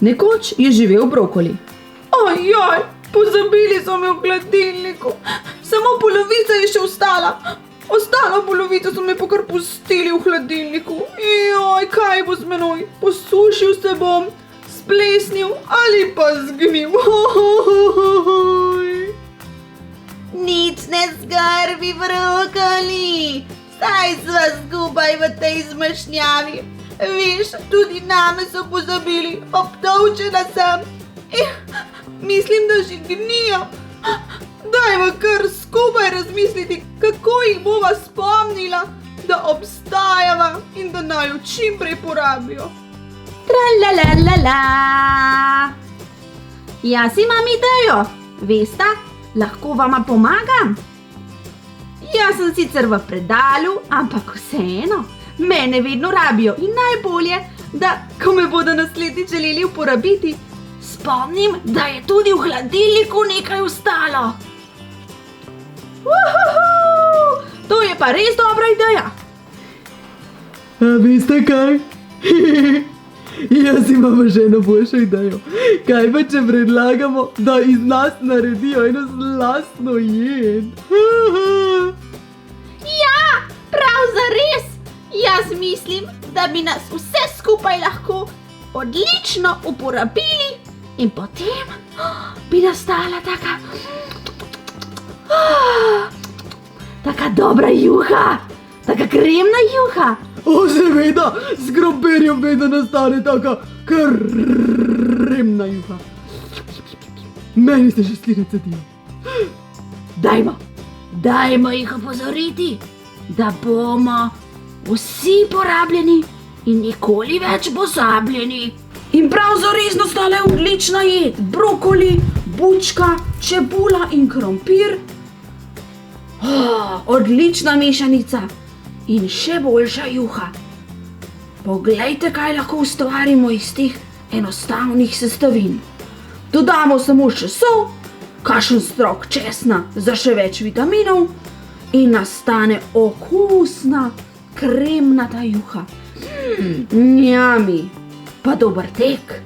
Nekoč je živel brokoli. Ojoj, pozabili so me v hladilniku. Samo polovica je še ostala. Ostalo polovico so me pa kar pustili v hladilniku. Joj, kaj bo z menoj? Posušil se bom, splesnil ali pa zgnil. Nič ne skrbi, brokoli. Saj sva skupaj v tej zmešnjavi. Veš, tudi name so pozabili, obdolčena sem. Mislim, da že gnijo. Dajva kar skupaj razmisliti, kako jih bova spomnila, da obstajava in da naju čim prej porabijo. Tralalalala. Jaz imam idejo. Vesta, lahko vama pomagam. Jaz sem sicer v predalu, ampak vseeno. Mene vedno rabijo in najbolje, da ko me bodo naslednjič želeli uporabiti, spomnim, da je tudi v hladilniku nekaj ostalo. To je pa res dobra ideja. A veste kaj? Jaz imam še eno boljšo idejo. Kaj pa, če predlagamo, da iz nas naredijo eno slastno jed? Ja, prav zares. Jaz mislim, da bi nas vse skupaj lahko odlično uporabili in potem bi nastala taka dobra juha, taka kremna juha. O, seveda, s krompirjem vedno nastane taka kremna juha. Meni se že sline cedijo. Dajmo jih opozoriti, da bomo vsi porabljeni in nikoli več pozabljeni. In prav zares nastala je odlična jed. Brokoli, bučka, čebula in krompir. Odlična mešanica in še boljša juha. Poglejte, kaj lahko ustvarimo iz teh enostavnih sestavin. Dodamo samo še sol, kakšen strok česna za še več vitaminov in nastane okusna kremnata juha. Njami, pa dober tek.